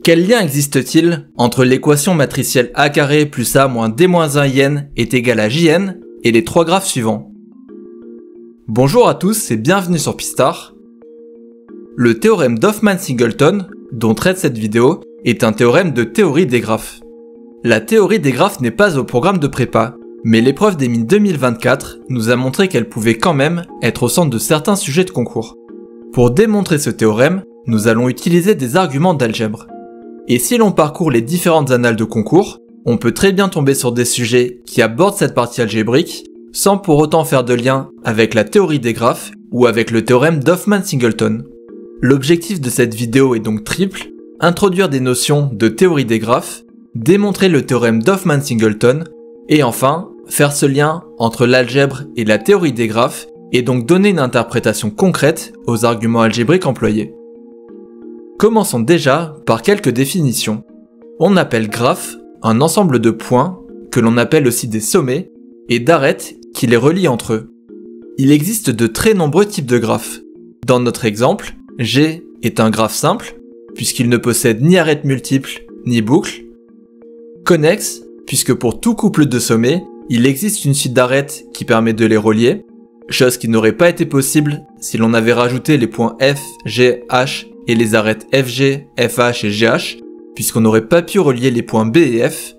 Quel lien existe-t-il entre l'équation matricielle a carré plus a moins d moins 1 in est égal à jn et les trois graphes suivants? Bonjour à tous et bienvenue sur Pistar. Le théorème d'Hoffmann-Singleton, dont traite cette vidéo, est un théorème de théorie des graphes. La théorie des graphes n'est pas au programme de prépa, mais l'épreuve des mines 2024 nous a montré qu'elle pouvait quand même être au centre de certains sujets de concours. Pour démontrer ce théorème, nous allons utiliser des arguments d'algèbre. Et si l'on parcourt les différentes annales de concours, on peut très bien tomber sur des sujets qui abordent cette partie algébrique, sans pour autant faire de lien avec la théorie des graphes ou avec le théorème d'Hoffmann-Singleton. L'objectif de cette vidéo est donc triple: introduire des notions de théorie des graphes, démontrer le théorème d'Hoffmann-Singleton, et enfin, faire ce lien entre l'algèbre et la théorie des graphes, et donc donner une interprétation concrète aux arguments algébriques employés. Commençons déjà par quelques définitions. On appelle graphe un ensemble de points, que l'on appelle aussi des sommets, et d'arêtes qui les relient entre eux. Il existe de très nombreux types de graphes. Dans notre exemple, G est un graphe simple, puisqu'il ne possède ni arêtes multiples, ni boucles. Connexe, puisque pour tout couple de sommets, il existe une suite d'arêtes qui permet de les relier, chose qui n'aurait pas été possible si l'on avait rajouté les points F, G, H et les arêtes FG, FH et GH, puisqu'on n'aurait pas pu relier les points B et F,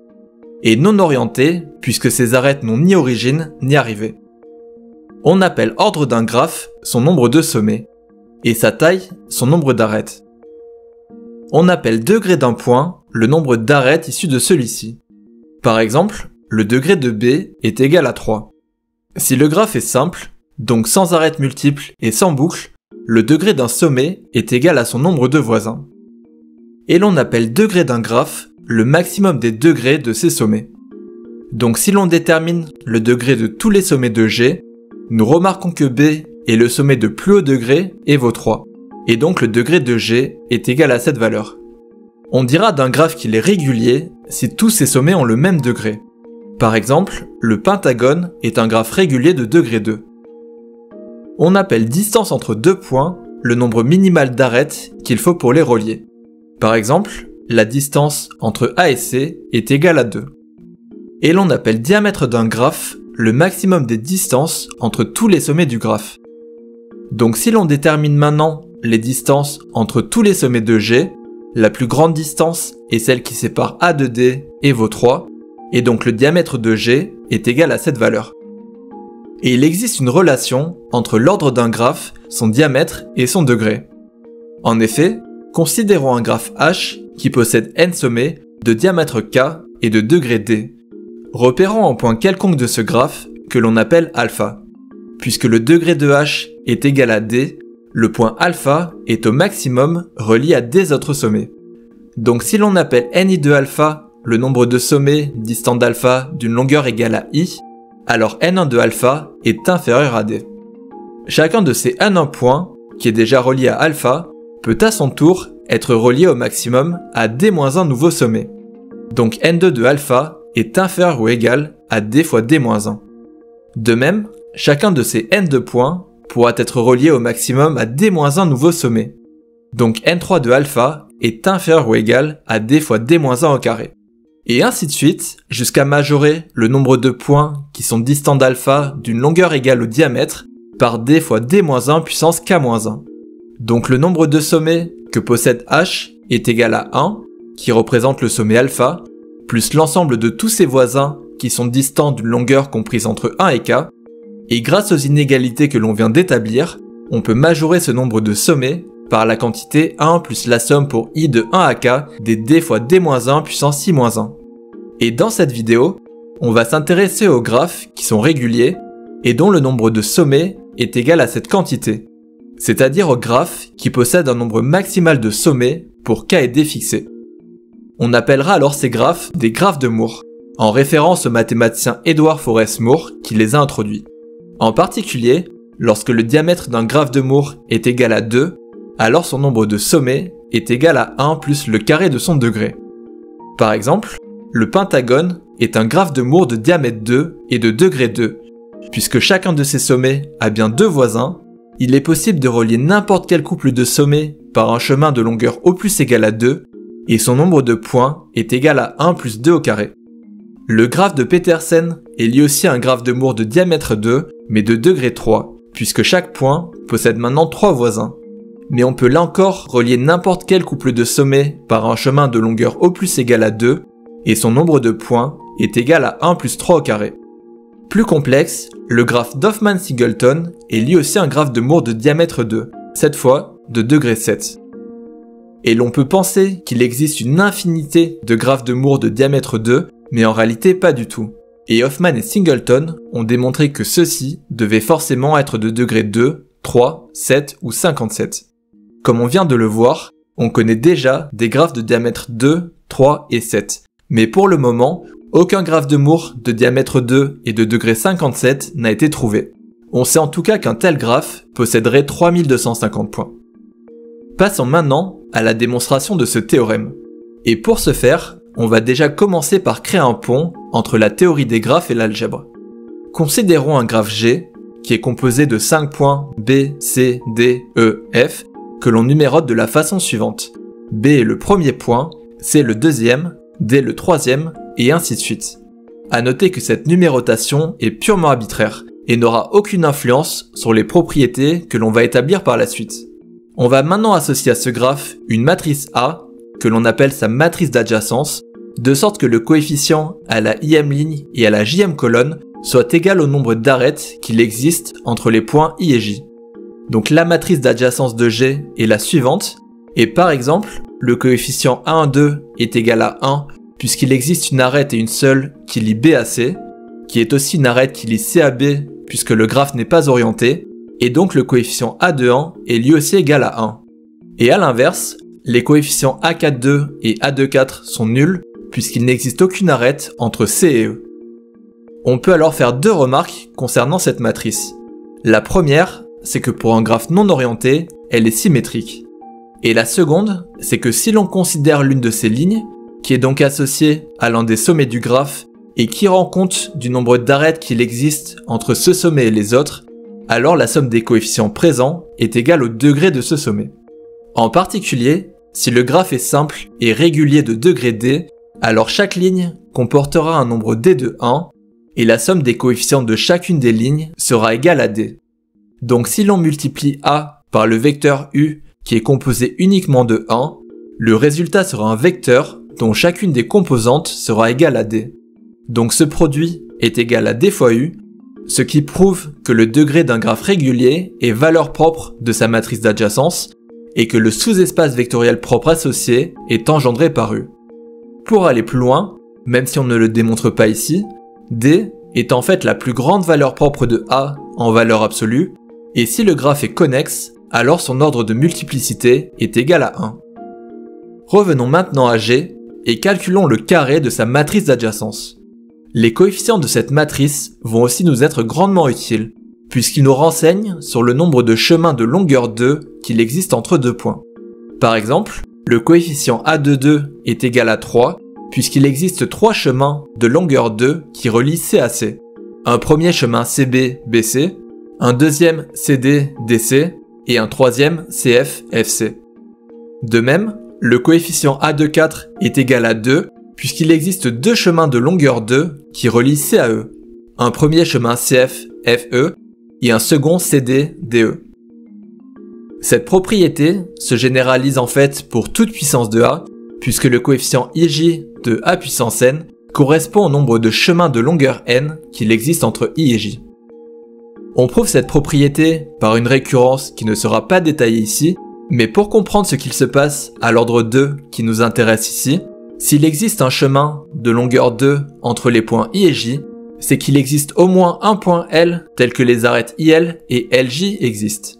et non orienté, puisque ces arêtes n'ont ni origine ni arrivée. On appelle ordre d'un graphe son nombre de sommets, et sa taille son nombre d'arêtes. On appelle degré d'un point le nombre d'arêtes issues de celui-ci. Par exemple, le degré de B est égal à 3. Si le graphe est simple, donc sans arêtes multiples et sans boucle, le degré d'un sommet est égal à son nombre de voisins. Et l'on appelle degré d'un graphe le maximum des degrés de ces sommets. Donc si l'on détermine le degré de tous les sommets de G, nous remarquons que B est le sommet de plus haut degré et vaut 3. Et donc le degré de G est égal à cette valeur. On dira d'un graphe qu'il est régulier si tous ses sommets ont le même degré. Par exemple, le pentagone est un graphe régulier de degré 2. On appelle distance entre deux points le nombre minimal d'arêtes qu'il faut pour les relier. Par exemple, la distance entre A et C est égale à 2. Et l'on appelle diamètre d'un graphe le maximum des distances entre tous les sommets du graphe. Donc si l'on détermine maintenant les distances entre tous les sommets de G, la plus grande distance est celle qui sépare A de D et vaut 3, et donc le diamètre de G est égal à cette valeur. Et il existe une relation entre l'ordre d'un graphe, son diamètre et son degré. En effet, considérons un graphe H qui possède n sommets de diamètre K et de degré D. Repérons un point quelconque de ce graphe que l'on appelle alpha. Puisque le degré de H est égal à D, le point alpha est au maximum relié à des autres sommets. Donc si l'on appelle ni de alpha le nombre de sommets distants d'alpha d'une longueur égale à i, alors n1 de alpha est inférieur à d. Chacun de ces n1 points, qui est déjà relié à alpha, peut à son tour être relié au maximum à d-1 nouveau sommet. Donc n2 de alpha est inférieur ou égal à d fois d-1. De même, chacun de ces n2 points pourra être relié au maximum à d-1 nouveau sommet. Donc n3 de alpha est inférieur ou égal à d fois d-1 au carré. Et ainsi de suite, jusqu'à majorer le nombre de points qui sont distants d'alpha d'une longueur égale au diamètre par d fois d-1 puissance k-1. Donc le nombre de sommets que possède H est égal à 1, qui représente le sommet alpha, plus l'ensemble de tous ses voisins qui sont distants d'une longueur comprise entre 1 et k, et grâce aux inégalités que l'on vient d'établir, on peut majorer ce nombre de sommets par la quantité 1 plus la somme pour i de 1 à k des d fois d-1 puissance i-1. Et dans cette vidéo, on va s'intéresser aux graphes qui sont réguliers et dont le nombre de sommets est égal à cette quantité, c'est-à-dire aux graphes qui possèdent un nombre maximal de sommets pour k et d fixés. On appellera alors ces graphes des graphes de Moore, en référence au mathématicien Edward Forrest Moore qui les a introduits. En particulier, lorsque le diamètre d'un graphe de Moore est égal à 2, alors son nombre de sommets est égal à 1 plus le carré de son degré. Par exemple, le pentagone est un graphe de Moore de diamètre 2 et de degré 2. Puisque chacun de ces sommets a bien deux voisins, il est possible de relier n'importe quel couple de sommets par un chemin de longueur O plus égale à 2, et son nombre de points est égal à 1 plus 2 au carré. Le graphe de Petersen est lui aussi un graphe de Moore de diamètre 2, mais de degré 3, puisque chaque point possède maintenant 3 voisins. Mais on peut là encore relier n'importe quel couple de sommets par un chemin de longueur O plus égal à 2, et son nombre de points est égal à 1 plus 3 au carré. Plus complexe, le graphe d'Hoffman-Singleton est lui aussi un graphe de Moore de diamètre 2, cette fois de degré 7. Et l'on peut penser qu'il existe une infinité de graphes de Moore de diamètre 2, mais en réalité pas du tout. Et Hoffman et Singleton ont démontré que ceux-ci devaient forcément être de degré 2, 3, 7 ou 57. Comme on vient de le voir, on connaît déjà des graphes de diamètre 2, 3 et 7. Mais pour le moment, aucun graphe de Moore de diamètre 2 et de degré 57 n'a été trouvé. On sait en tout cas qu'un tel graphe posséderait 3250 points. Passons maintenant à la démonstration de ce théorème. Et pour ce faire, on va déjà commencer par créer un pont entre la théorie des graphes et l'algèbre. Considérons un graphe G qui est composé de 5 points B, C, D, E, F que l'on numérote de la façon suivante. B est le premier point, C le deuxième, D le troisième, et ainsi de suite. À noter que cette numérotation est purement arbitraire et n'aura aucune influence sur les propriétés que l'on va établir par la suite. On va maintenant associer à ce graphe une matrice A, que l'on appelle sa matrice d'adjacence, de sorte que le coefficient à la i-ème ligne et à la j-ème colonne soit égal au nombre d'arêtes qu'il existe entre les points I et J. Donc la matrice d'adjacence de G est la suivante, et par exemple, le coefficient A12 est égal à 1 puisqu'il existe une arête et une seule qui lie B à C, qui est aussi une arête qui lie C à B puisque le graphe n'est pas orienté, et donc le coefficient A21 est lui aussi égal à 1. Et à l'inverse, les coefficients A42 et A24 sont nuls puisqu'il n'existe aucune arête entre C et E. On peut alors faire deux remarques concernant cette matrice. La première, c'est que pour un graphe non orienté, elle est symétrique. Et la seconde, c'est que si l'on considère l'une de ces lignes, qui est donc associée à l'un des sommets du graphe et qui rend compte du nombre d'arêtes qu'il existe entre ce sommet et les autres, alors la somme des coefficients présents est égale au degré de ce sommet. En particulier, si le graphe est simple et régulier de degré D, alors chaque ligne comportera un nombre D de 1 et la somme des coefficients de chacune des lignes sera égale à D. Donc si l'on multiplie A par le vecteur U qui est composé uniquement de 1, le résultat sera un vecteur dont chacune des composantes sera égale à D. Donc ce produit est égal à D fois U, ce qui prouve que le degré d'un graphe régulier est valeur propre de sa matrice d'adjacence et que le sous-espace vectoriel propre associé est engendré par U. Pour aller plus loin, même si on ne le démontre pas ici, D est en fait la plus grande valeur propre de A en valeur absolue, et si le graphe est connexe, alors son ordre de multiplicité est égal à 1. Revenons maintenant à G et calculons le carré de sa matrice d'adjacence. Les coefficients de cette matrice vont aussi nous être grandement utiles, puisqu'ils nous renseignent sur le nombre de chemins de longueur 2 qu'il existe entre deux points. Par exemple, le coefficient A22 est égal à 3, puisqu'il existe 3 chemins de longueur 2 qui relient C à C. Un premier chemin CB-BC, un deuxième CD-DC et un troisième CF-FC. De même, le coefficient A24 est égal à 2, puisqu'il existe 2 chemins de longueur 2 qui relient C à E. Un premier chemin CF-FE et un second CD-DE. Cette propriété se généralise en fait pour toute puissance de A, puisque le coefficient IJ de A puissance n correspond au nombre de chemins de longueur n qu'il existe entre I et J. On prouve cette propriété par une récurrence qui ne sera pas détaillée ici, mais pour comprendre ce qu'il se passe à l'ordre 2 qui nous intéresse ici, s'il existe un chemin de longueur 2 entre les points I et J, c'est qu'il existe au moins un point L tel que les arêtes IL et LJ existent.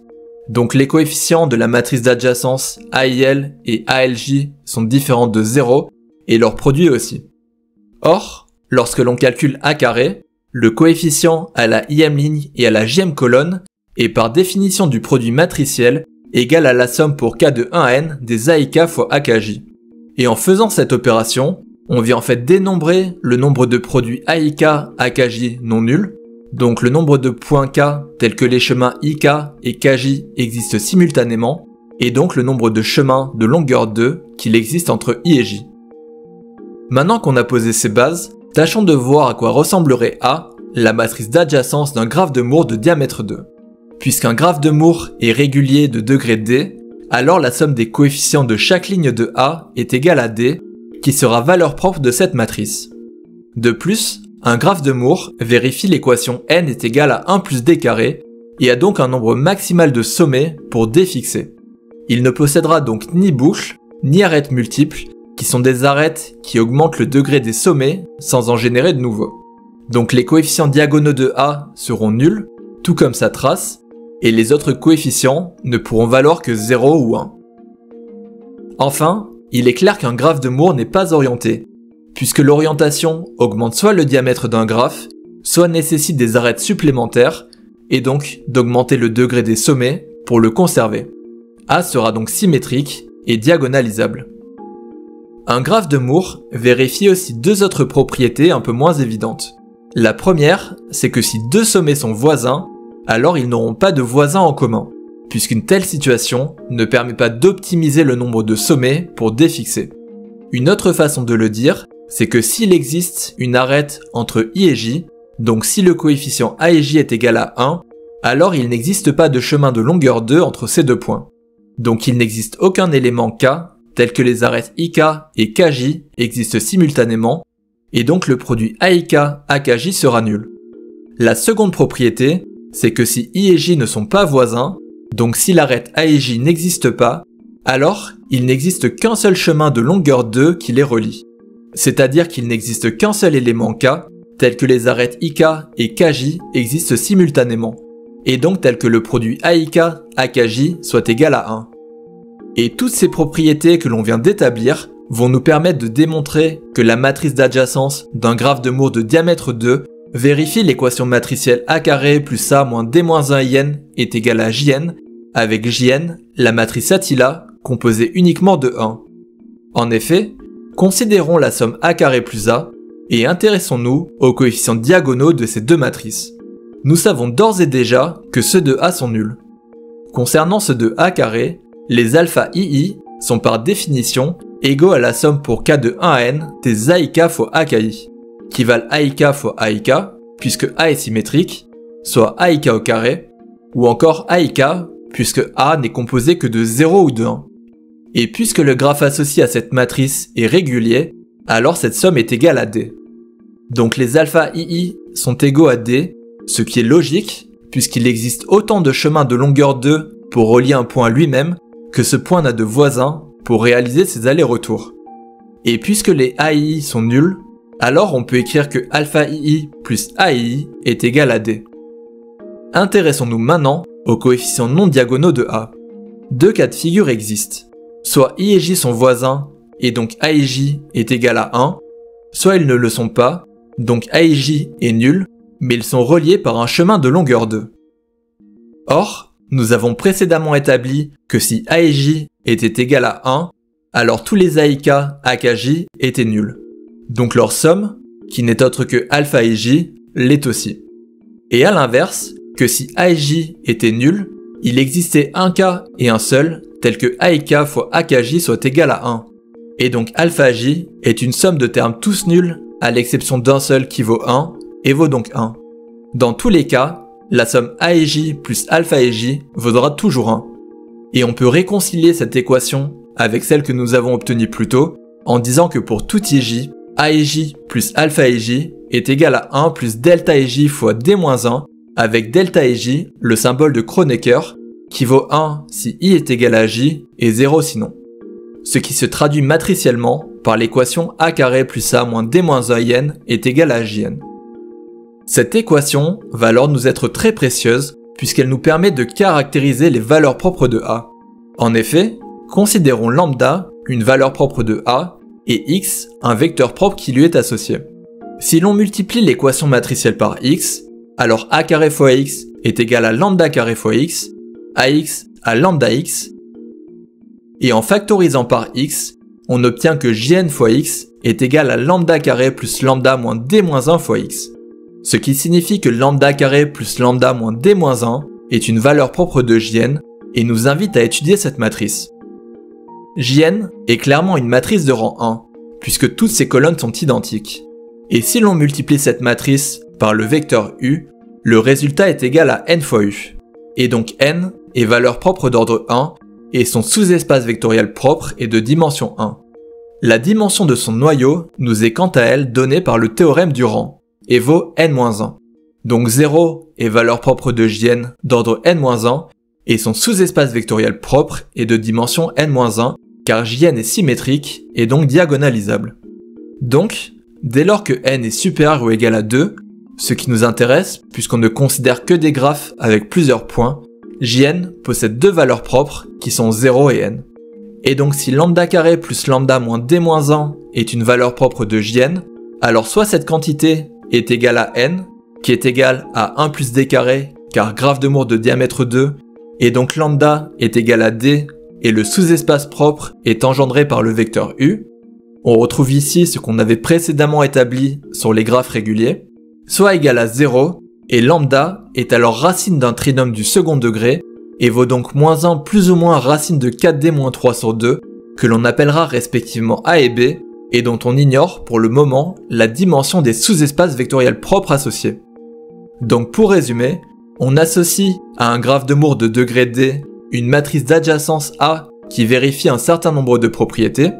Donc les coefficients de la matrice d'adjacence AIL et ALJ sont différents de 0 et leur produit aussi. Or, lorsque l'on calcule A carré, le coefficient à la i-ème ligne et à la j-ème colonne est par définition du produit matriciel égal à la somme pour k de 1 à n des AIK fois AKJ. Et en faisant cette opération, on vient en fait dénombrer le nombre de produits AIK AKJ non nuls, donc le nombre de points K tels que les chemins IK et KJ existent simultanément, et donc le nombre de chemins de longueur 2 qu'il existe entre I et J. Maintenant qu'on a posé ces bases, tâchons de voir à quoi ressemblerait A, la matrice d'adjacence d'un graphe de Moore de diamètre 2. Puisqu'un graphe de Moore est régulier de degré D, alors la somme des coefficients de chaque ligne de A est égale à D, qui sera valeur propre de cette matrice. De plus, un graphe de Moore vérifie l'équation n est égale à 1 plus d carré et a donc un nombre maximal de sommets pour d fixé. Il ne possédera donc ni boucle, ni arêtes multiples, qui sont des arêtes qui augmentent le degré des sommets sans en générer de nouveaux. Donc les coefficients diagonaux de A seront nuls, tout comme sa trace, et les autres coefficients ne pourront valoir que 0 ou 1. Enfin, il est clair qu'un graphe de Moore n'est pas orienté, puisque l'orientation augmente soit le diamètre d'un graphe, soit nécessite des arêtes supplémentaires, et donc d'augmenter le degré des sommets pour le conserver. A sera donc symétrique et diagonalisable. Un graphe de Moore vérifie aussi deux autres propriétés un peu moins évidentes. La première, c'est que si deux sommets sont voisins, alors ils n'auront pas de voisins en commun, puisqu'une telle situation ne permet pas d'optimiser le nombre de sommets pour défixer. Une autre façon de le dire, c'est que s'il existe une arête entre I et J, donc si le coefficient A et J est égal à 1, alors il n'existe pas de chemin de longueur 2 entre ces deux points. Donc il n'existe aucun élément K, tel que les arêtes IK et KJ existent simultanément, et donc le produit AIK-AKJ sera nul. La seconde propriété, c'est que si I et J ne sont pas voisins, donc si l'arête A et J n'existe pas, alors il n'existe qu'un seul chemin de longueur 2 qui les relie. C'est-à-dire qu'il n'existe qu'un seul élément K, tel que les arêtes IK et KJ existent simultanément, et donc tel que le produit AIK-AKJ soit égal à 1. Et toutes ces propriétés que l'on vient d'établir vont nous permettre de démontrer que la matrice d'adjacence d'un graphe de Moore de diamètre 2 vérifie l'équation matricielle A carré plus A moins D moins 1 IN est égal à JN, avec JN, la matrice Attila, composée uniquement de 1. En effet, considérons la somme A carré plus A, et intéressons-nous aux coefficients diagonaux de ces deux matrices. Nous savons d'ores et déjà que ceux de A sont nuls. Concernant ceux de A carré, les alpha II sont par définition égaux à la somme pour K de 1 à N des AIK fois AKI, qui valent AIK fois AIK, puisque A est symétrique, soit AIK au carré, ou encore AIK, puisque A n'est composé que de 0 ou de 1. Et puisque le graphe associé à cette matrice est régulier, alors cette somme est égale à D. Donc les alpha II sont égaux à D, ce qui est logique, puisqu'il existe autant de chemins de longueur 2 pour relier un point à lui-même que ce point n'a de voisins pour réaliser ses allers-retours. Et puisque les AII sont nuls, alors on peut écrire que alpha II plus AII est égal à D. Intéressons-nous maintenant aux coefficients non diagonaux de A. Deux cas de figure existent. Soit I et J sont voisins, et donc AIJ est égal à 1, soit ils ne le sont pas, donc AIJ est nul, mais ils sont reliés par un chemin de longueur 2. Or, nous avons précédemment établi que si AIJ était égal à 1, alors tous les AIK AKJ étaient nuls. Donc leur somme, qui n'est autre que alpha IJ, l'est aussi. Et à l'inverse, que si AIJ était nul, il existait un cas et un seul, tel que AIK fois AKJ soit égal à 1. Et donc alpha J est une somme de termes tous nuls, à l'exception d'un seul qui vaut 1, et vaut donc 1. Dans tous les cas, la somme AIJ plus alpha IJ vaudra toujours 1. Et on peut réconcilier cette équation avec celle que nous avons obtenue plus tôt, en disant que pour tout IJ, AIJ plus alpha IJ est égal à 1 plus delta IJ fois D-1, avec delta IJ, le symbole de Kronecker, qui vaut 1 si I est égal à J et 0 sinon. Ce qui se traduit matriciellement par l'équation A carré plus A moins D-1 IN est égal à JN. Cette équation va alors nous être très précieuse puisqu'elle nous permet de caractériser les valeurs propres de A. En effet, considérons lambda une valeur propre de A et x un vecteur propre qui lui est associé. Si l'on multiplie l'équation matricielle par x, alors A carré fois x est égal à lambda carré fois x, AX à lambda x, et en factorisant par x, on obtient que Jn fois x est égal à lambda carré plus lambda moins D-1 fois x. Ce qui signifie que lambda carré plus lambda moins D-1 est une valeur propre de Jn et nous invite à étudier cette matrice. Jn est clairement une matrice de rang 1, puisque toutes ses colonnes sont identiques. Et si l'on multiplie cette matrice par le vecteur u, le résultat est égal à n fois u. Et donc n est valeur propre d'ordre 1, et son sous-espace vectoriel propre est de dimension 1. La dimension de son noyau nous est quant à elle donnée par le théorème du rang, et vaut n-1. Donc 0 est valeur propre de Jn d'ordre n-1, et son sous-espace vectoriel propre est de dimension n-1, car Jn est symétrique et donc diagonalisable. Donc, dès lors que n est supérieur ou égal à 2, ce qui nous intéresse puisqu'on ne considère que des graphes avec plusieurs points, Jn possède deux valeurs propres qui sont 0 et n. Et donc si lambda carré plus lambda moins d-1 est une valeur propre de Jn, alors soit cette quantité est égale à n, qui est égale à 1 plus d carré, car graphe de Moore de diamètre 2, et donc lambda est égal à d, et le sous-espace propre est engendré par le vecteur u. On retrouve ici ce qu'on avait précédemment établi sur les graphes réguliers, soit égal à 0, et lambda est alors racine d'un trinôme du second degré, et vaut donc moins 1 plus ou moins racine de 4d-3 sur 2, que l'on appellera respectivement a et b, et dont on ignore pour le moment la dimension des sous-espaces vectoriels propres associés. Donc pour résumer, on associe à un graphe de Moore de degré d une matrice d'adjacence A qui vérifie un certain nombre de propriétés.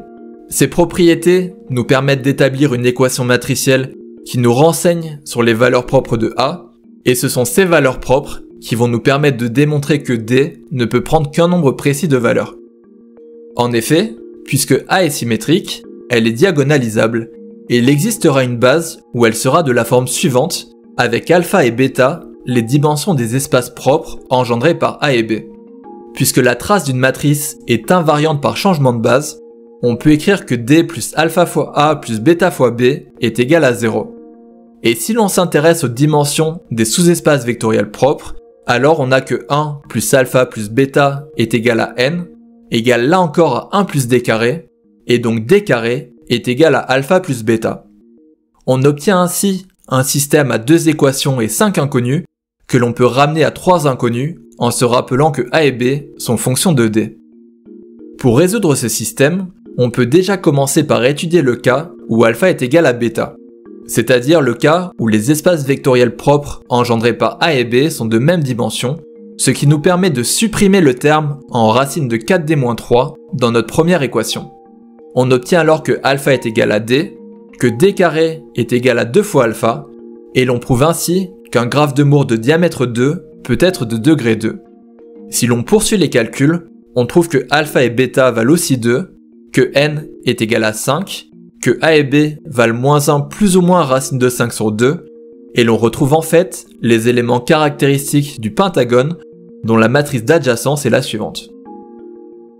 Ces propriétés nous permettent d'établir une équation matricielle qui nous renseigne sur les valeurs propres de A, et ce sont ces valeurs propres qui vont nous permettre de démontrer que D ne peut prendre qu'un nombre précis de valeurs. En effet, puisque A est symétrique, elle est diagonalisable, et il existera une base où elle sera de la forme suivante, avec alpha et bêta, les dimensions des espaces propres engendrés par A et B. Puisque la trace d'une matrice est invariante par changement de base, on peut écrire que D plus alpha fois A plus bêta fois B est égal à 0. Et si l'on s'intéresse aux dimensions des sous-espaces vectoriels propres, alors on a que 1 plus alpha plus bêta est égal à n, égale là encore à 1 plus d carré, et donc d carré est égal à alpha plus bêta. On obtient ainsi un système à 2 équations et 5 inconnus, que l'on peut ramener à 3 inconnus en se rappelant que A et B sont fonctions de D. Pour résoudre ce système, on peut déjà commencer par étudier le cas où alpha est égal à bêta, c'est-à-dire le cas où les espaces vectoriels propres engendrés par A et B sont de même dimension, ce qui nous permet de supprimer le terme en racine de 4d-3 dans notre première équation. On obtient alors que alpha est égal à D, que d carré est égal à 2 fois alpha, et l'on prouve ainsi qu'un graphe de Moore de diamètre 2 peut être de degré 2. Si l'on poursuit les calculs, on trouve que alpha et bêta valent aussi 2, que n est égal à 5, que a et b valent moins 1 plus ou moins racine de 5 sur 2, et l'on retrouve en fait les éléments caractéristiques du pentagone dont la matrice d'adjacence est la suivante.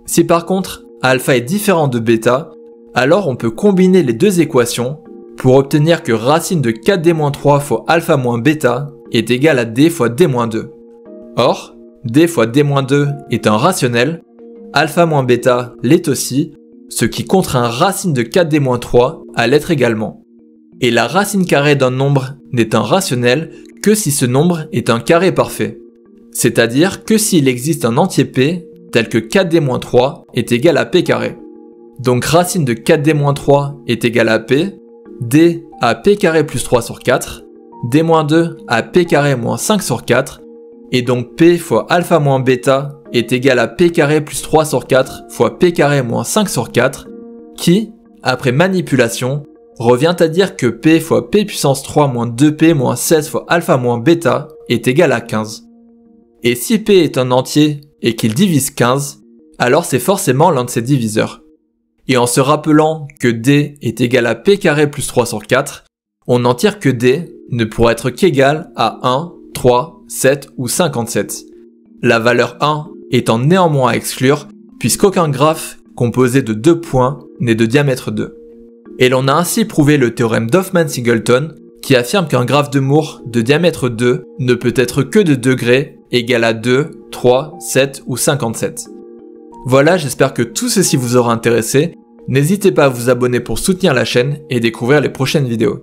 Si par contre alpha est différent de bêta, alors on peut combiner les deux équations pour obtenir que racine de 4d-3 fois alpha moins bêta est égal à d fois d-2. Or, d fois d-2 est un rationnel, alpha moins bêta l'est aussi, ce qui contraint racine de 4d-3 à l'être également. Et la racine carrée d'un nombre n'est un rationnel que si ce nombre est un carré parfait. C'est-à-dire que s'il existe un entier p, tel que 4d-3 est égal à p carré. Donc racine de 4d-3 est égal à p, d à p carré plus 3 sur 4, d-2 à p carré moins 5 sur 4, et donc p fois alpha moins bêta est égal à p carré plus 3 sur 4 fois p carré moins 5 sur 4, qui, après manipulation, revient à dire que p fois p puissance 3 moins 2p moins 16 fois alpha moins bêta est égal à 15. Et si p est un entier et qu'il divise 15, alors c'est forcément l'un de ses diviseurs. Et en se rappelant que d est égal à p carré plus 3 sur 4, on en tire que d ne pourra être qu'égal à 1, 3, 7 ou 57. La valeur 1 étant néanmoins à exclure, puisqu'aucun graphe composé de 2 points n'est de diamètre 2. Et l'on a ainsi prouvé le théorème d'Hoffman-Singleton, qui affirme qu'un graphe de Moore de diamètre 2 ne peut être que de degrés égal à 2, 3, 7 ou 57. Voilà, j'espère que tout ceci vous aura intéressé. N'hésitez pas à vous abonner pour soutenir la chaîne et découvrir les prochaines vidéos.